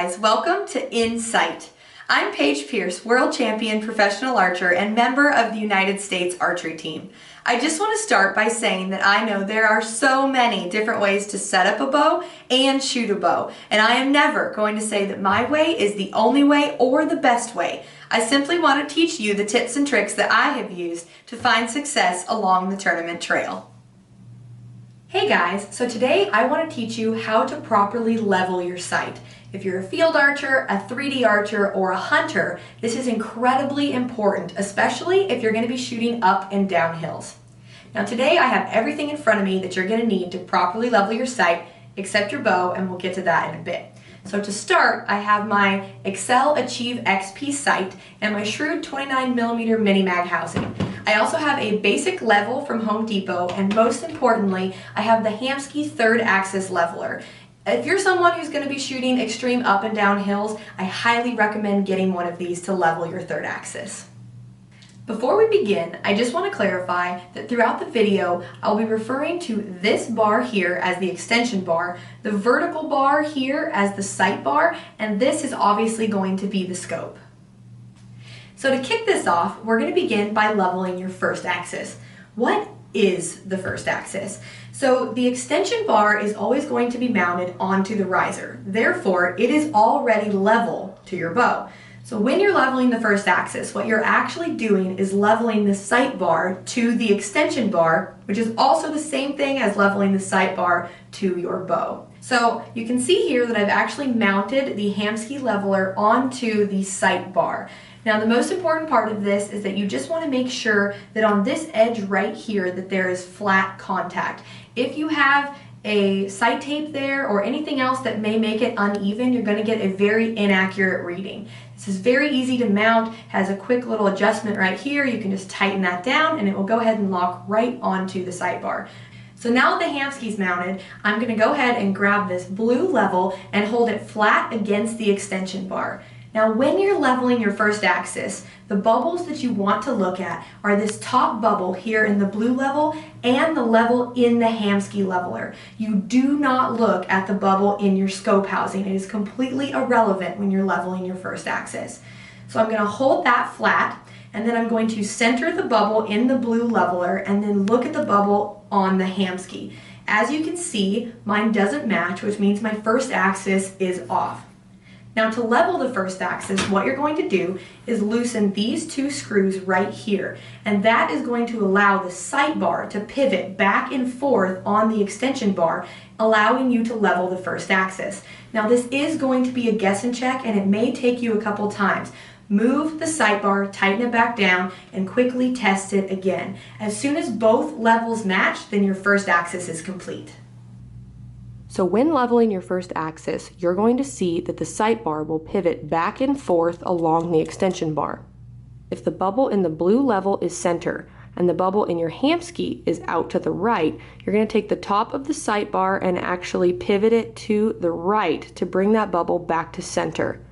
guys, welcome to Insight. I'm Paige Pierce, world champion professional archer and member of the United States archery team. I just want to start by saying that I know there are so many different ways to set up a bow and shoot a bow, and I am never going to say that my way is the only way or the best way. I simply want to teach you the tips and tricks that I have used to find success along the tournament trail. Hey guys, so today I want to teach you how to properly level your sight. If you're a field archer, a 3D archer, or a hunter, this is incredibly important, especially if you're going to be shooting up and down hills. Now today I have everything in front of me that you're going to need to properly level your sight, except your bow, and we'll get to that in a bit. So to start, I have my Excel Achieve XP sight and my Shrewd 29mm Mini Mag housing. I also have a basic level from Home Depot, and most importantly, I have the Hamskea third axis leveler. If you're someone who's going to be shooting extreme up and down hills, I highly recommend getting one of these to level your third axis. Before we begin, I just want to clarify that throughout the video, I'll be referring to this bar here as the extension bar, the vertical bar here as the sight bar, and this is obviously going to be the scope. So to kick this off, we're going to begin by leveling your first axis. What is the first axis? So the extension bar is always going to be mounted onto the riser. Therefore, it is already level to your bow. So when you're leveling the first axis, what you're actually doing is leveling the sight bar to the extension bar, which is also the same thing as leveling the sight bar to your bow. So you can see here that I've actually mounted the Hamskea leveler onto the sight bar. Now the most important part of this is that you just want to make sure that on this edge right here that there is flat contact. If you have a sight tape there or anything else that may make it uneven, you're going to get a very inaccurate reading. This is very easy to mount, has a quick little adjustment right here. You can just tighten that down and it will go ahead and lock right onto the sight bar. So now that the Hamskea's mounted, I'm going to go ahead and grab this blue level and hold it flat against the extension bar. Now when you're leveling your first axis, the bubbles that you want to look at are this top bubble here in the blue level and the level in the Hamskea leveler. You do not look at the bubble in your scope housing. It is completely irrelevant when you're leveling your first axis. So I'm going to hold that flat, and then I'm going to center the bubble in the blue leveler and then look at the bubble on the Hamskea. As you can see, mine doesn't match, which means my first axis is off. Now to level the first axis, what you're going to do is loosen these two screws right here, and that is going to allow the sight bar to pivot back and forth on the extension bar, allowing you to level the first axis. Now this is going to be a guess and check, and it may take you a couple times. Move the sight bar, tighten it back down, and quickly test it again. As soon as both levels match, then your first axis is complete. So when leveling your first axis, you're going to see that the sight bar will pivot back and forth along the extension bar. If the bubble in the blue level is center and the bubble in your Hamskea is out to the right, you're going to take the top of the sight bar and actually pivot it to the right to bring that bubble back to center.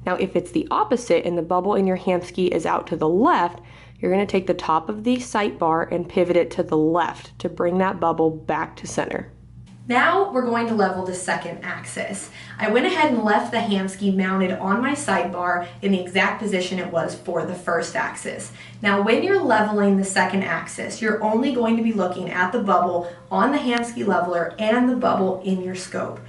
Now if it's the opposite and the bubble in your Hamskea is out to the left, you're going to take the top of the sight bar and pivot it to the left to bring that bubble back to center. Now we're going to level the second axis. I went ahead and left the Hamskea mounted on my sight bar in the exact position it was for the first axis. Now when you're leveling the second axis, you're only going to be looking at the bubble on the Hamskea leveler and the bubble in your scope.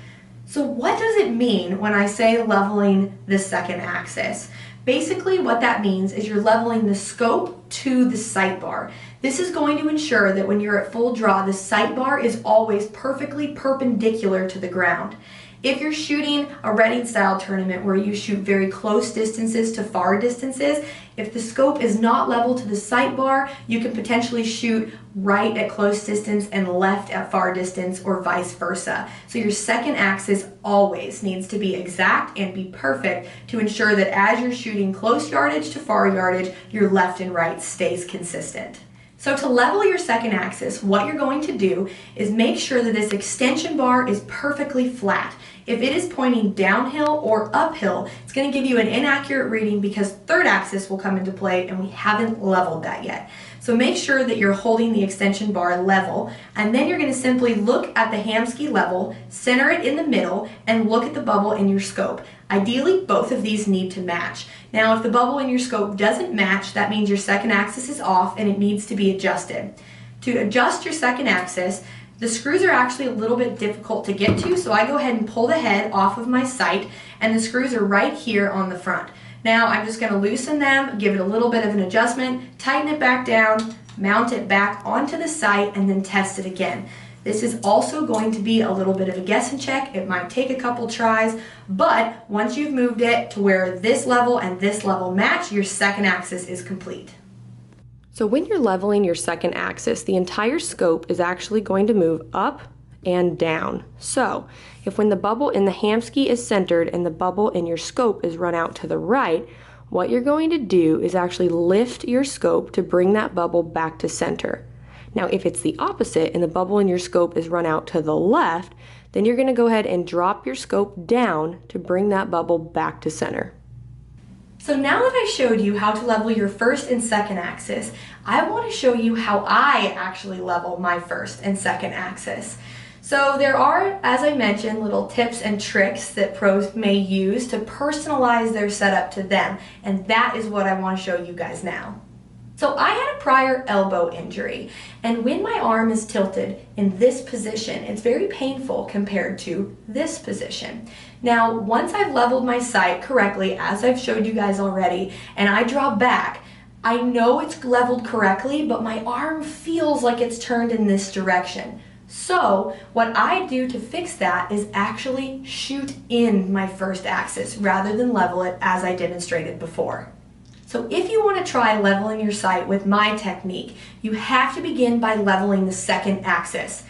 So what does it mean when I say leveling the second axis? Basically what that means is you're leveling the scope to the sight bar. This is going to ensure that when you're at full draw, the sight bar is always perfectly perpendicular to the ground. If you're shooting a Reading style tournament where you shoot very close distances to far distances, if the scope is not level to the sight bar, you can potentially shoot right at close distance and left at far distance, or vice versa. So your second axis always needs to be exact and be perfect to ensure that as you're shooting close yardage to far yardage, your left and right stays consistent. So to level your second axis, what you're going to do is make sure that this extension bar is perfectly flat. If it is pointing downhill or uphill, it's going to give you an inaccurate reading because third axis will come into play and we haven't leveled that yet. So make sure that you're holding the extension bar level, and then you're going to simply look at the Hamskea level, center it in the middle, and look at the bubble in your scope. Ideally, both of these need to match. Now, if the bubble in your scope doesn't match, that means your second axis is off and it needs to be adjusted. To adjust your second axis, the screws are actually a little bit difficult to get to, so I go ahead and pull the head off of my sight, and the screws are right here on the front. Now I'm just going to loosen them, give it a little bit of an adjustment, tighten it back down, mount it back onto the sight, and then test it again. This is also going to be a little bit of a guess and check. It might take a couple tries, but once you've moved it to where this level and this level match, your second axis is complete. So when you're leveling your second axis, the entire scope is actually going to move up and down. So if when the bubble in the Hamskea is centered and the bubble in your scope is run out to the right, what you're going to do is actually lift your scope to bring that bubble back to center. Now if it's the opposite and the bubble in your scope is run out to the left, then you're going to go ahead and drop your scope down to bring that bubble back to center. So now that I showed you how to level your first and second axis, I want to show you how I actually level my first and second axis. So there are, as I mentioned, little tips and tricks that pros may use to personalize their setup to them, and that is what I want to show you guys now. So I had a prior elbow injury, and when my arm is tilted in this position, it's very painful compared to this position. Now, once I've leveled my sight correctly, as I've showed you guys already, and I draw back, I know it's leveled correctly, but my arm feels like it's turned in this direction. So what I do to fix that is actually shoot in my first axis rather than level it as I demonstrated before. So if you want to try leveling your sight with my technique, you have to begin by leveling the second axis.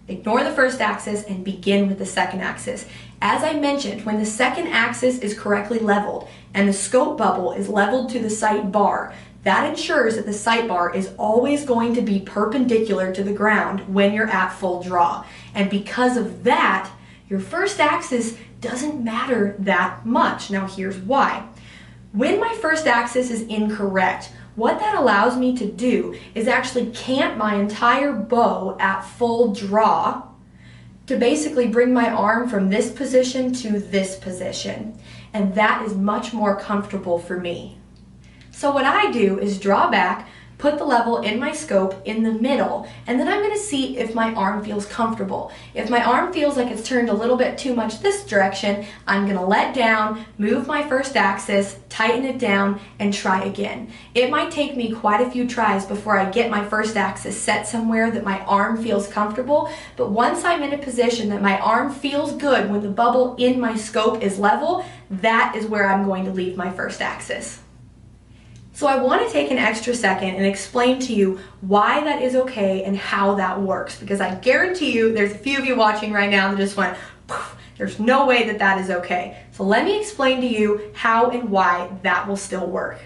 Ignore the first axis and begin with the second axis. As I mentioned, when the second axis is correctly leveled and the scope bubble is leveled to the sight bar, that ensures that the sight bar is always going to be perpendicular to the ground when you're at full draw. And because of that, your first axis doesn't matter that much. Now here's why. When my first axis is incorrect, what that allows me to do is actually cant my entire bow at full draw to basically bring my arm from this position to this position. And that is much more comfortable for me. So what I do is draw back, put the level in my scope in the middle, and then I'm going to see if my arm feels comfortable. If my arm feels like it's turned a little bit too much this direction, I'm going to let down, move my first axis, tighten it down, and try again. It might take me quite a few tries before I get my first axis set somewhere that my arm feels comfortable, but once I'm in a position that my arm feels good when the bubble in my scope is level, that is where I'm going to leave my first axis. So I want to take an extra second and explain to you why that is okay and how that works, because I guarantee you there's a few of you watching right now that just went, there's no way that that is okay. So let me explain to you how and why that will still work.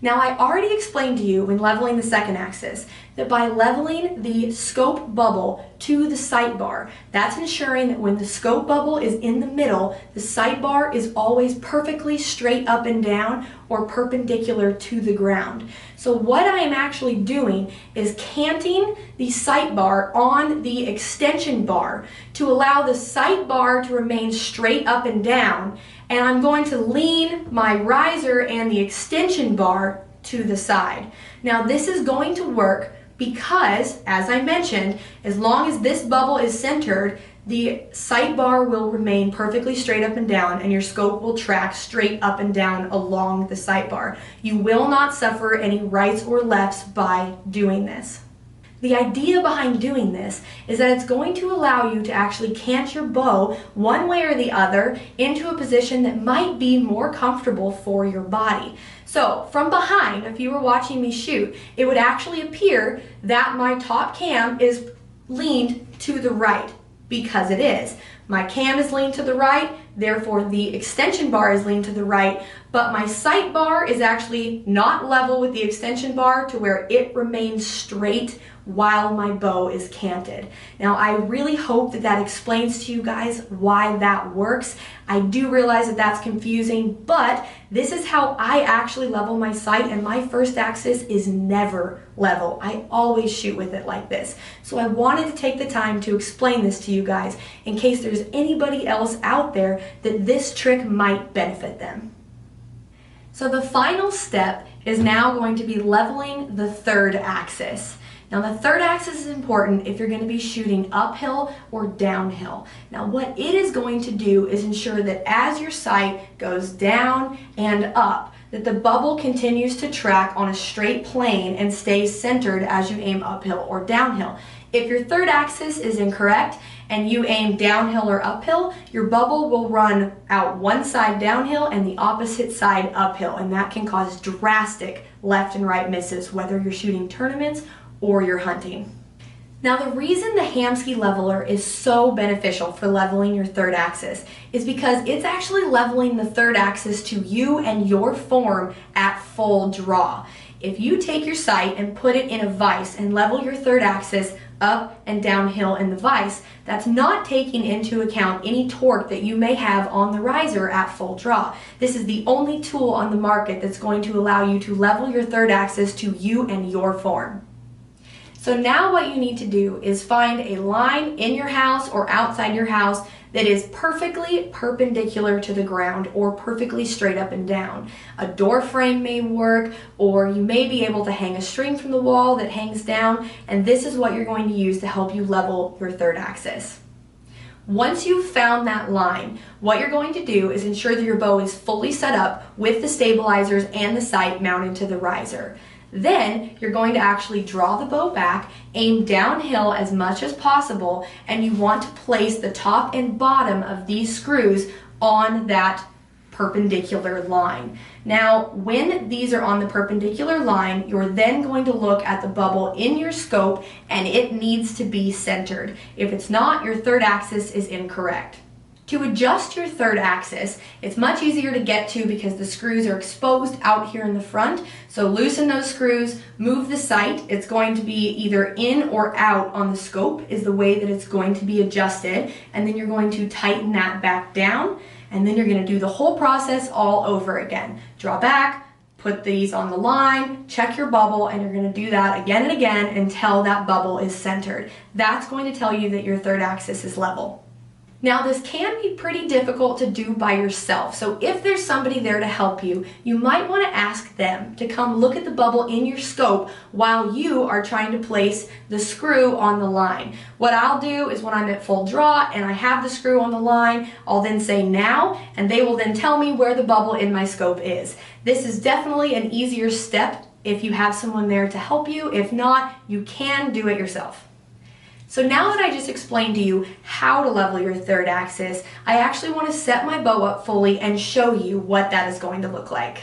Now I already explained to you when leveling the second axis that by leveling the scope bubble to the sight bar, that's ensuring that when the scope bubble is in the middle, the sight bar is always perfectly straight up and down or perpendicular to the ground. So what I am actually doing is canting the sight bar on the extension bar to allow the sight bar to remain straight up and down, and I'm going to lean my riser and the extension bar to the side. Now this is going to work because, as I mentioned, as long as this bubble is centered, the sight bar will remain perfectly straight up and down, and your scope will track straight up and down along the sight bar. You will not suffer any rights or lefts by doing this. The idea behind doing this is that it's going to allow you to actually cant your bow one way or the other into a position that might be more comfortable for your body. So from behind, if you were watching me shoot, it would actually appear that my top cam is leaned to the right, because it is. My cam is leaned to the right, therefore the extension bar is leaned to the right, but my sight bar is actually not level with the extension bar to where it remains straight while my bow is canted. Now, I really hope that that explains to you guys why that works. I do realize that that's confusing, but this is how I actually level my sight, and my first axis is never level. I always shoot with it like this. So I wanted to take the time to explain this to you guys in case there's anybody else out there that this trick might benefit them. So the final step is now going to be leveling the third axis. Now the third axis is important if you're going to be shooting uphill or downhill. Now what it is going to do is ensure that as your sight goes down and up, that the bubble continues to track on a straight plane and stays centered as you aim uphill or downhill. If your third axis is incorrect and you aim downhill or uphill, your bubble will run out one side downhill and the opposite side uphill, and that can cause drastic left and right misses, whether you're shooting tournaments or you're hunting. Now the reason the Hamskea leveler is so beneficial for leveling your third axis is because it's actually leveling the third axis to you and your form at full draw. If you take your sight and put it in a vise and level your third axis up and downhill in the vise, that's not taking into account any torque that you may have on the riser at full draw. This is the only tool on the market that's going to allow you to level your third axis to you and your form. So now what you need to do is find a line in your house or outside your house that is perfectly perpendicular to the ground or perfectly straight up and down. A door frame may work, or you may be able to hang a string from the wall that hangs down, and this is what you're going to use to help you level your third axis. Once you've found that line, what you're going to do is ensure that your bow is fully set up with the stabilizers and the sight mounted to the riser. Then you're going to actually draw the bow back, aim downhill as much as possible, and you want to place the top and bottom of these screws on that perpendicular line. Now, when these are on the perpendicular line, you're then going to look at the bubble in your scope, and it needs to be centered. If it's not, your third axis is incorrect. To adjust your third axis, it's much easier to get to because the screws are exposed out here in the front. So loosen those screws, move the sight. It's going to be either in or out on the scope is the way that it's going to be adjusted. And then you're going to tighten that back down. And then you're going to do the whole process all over again. Draw back, put these on the line, check your bubble, and you're going to do that again and again until that bubble is centered. That's going to tell you that your third axis is level. Now this can be pretty difficult to do by yourself, so if there's somebody there to help you, you might want to ask them to come look at the bubble in your scope while you are trying to place the screw on the line. What I'll do is when I'm at full draw and I have the screw on the line, I'll then say now, and they will then tell me where the bubble in my scope is. This is definitely an easier step if you have someone there to help you. If not, you can do it yourself. So now that I just explained to you how to level your third axis, I actually want to set my bow up fully and show you what that is going to look like.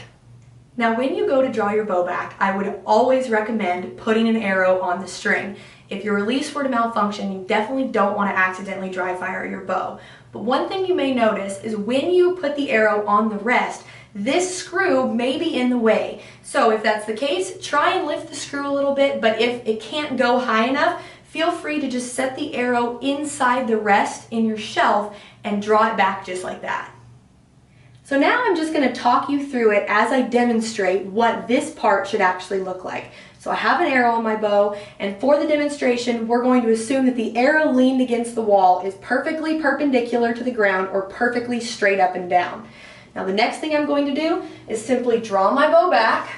Now when you go to draw your bow back, I would always recommend putting an arrow on the string. If your release were to malfunction, you definitely don't want to accidentally dry fire your bow. But one thing you may notice is when you put the arrow on the rest, this screw may be in the way. So if that's the case, try and lift the screw a little bit, but if it can't go high enough, feel free to just set the arrow inside the rest in your shelf and draw it back just like that. So now I'm just going to talk you through it as I demonstrate what this part should actually look like. So I have an arrow on my bow, and for the demonstration, we're going to assume that the arrow leaned against the wall is perfectly perpendicular to the ground or perfectly straight up and down. Now the next thing I'm going to do is simply draw my bow back,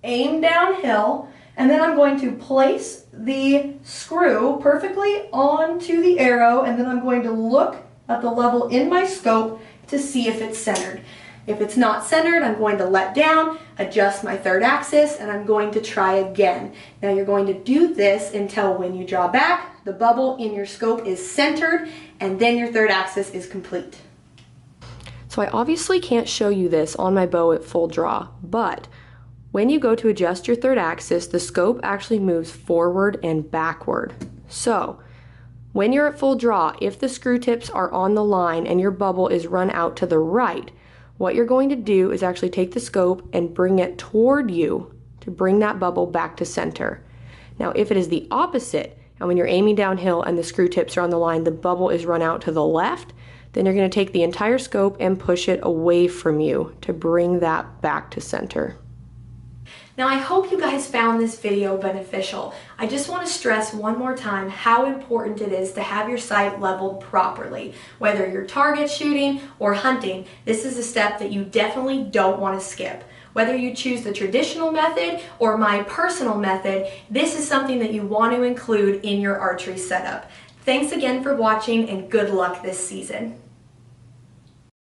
aim downhill, and then I'm going to place the screw perfectly onto the arrow, and then I'm going to look at the level in my scope to see if it's centered. If it's not centered, I'm going to let down, adjust my third axis, and I'm going to try again. Now you're going to do this until when you draw back, the bubble in your scope is centered, and then your third axis is complete. So I obviously can't show you this on my bow at full draw, but when you go to adjust your third axis, the scope actually moves forward and backward. So When you're at full draw, if the screw tips are on the line and your bubble is run out to the right, what you're going to do is actually take the scope and bring it toward you to bring that bubble back to center. Now, if it is the opposite, and when you're aiming downhill and the screw tips are on the line, the bubble is run out to the left, then you're going to take the entire scope and push it away from you to bring that back to center. Now I hope you guys found this video beneficial. I just want to stress one more time how important it is to have your sight leveled properly. Whether you're target shooting or hunting, this is a step that you definitely don't want to skip. Whether you choose the traditional method or my personal method, this is something that you want to include in your archery setup. Thanks again for watching and good luck this season.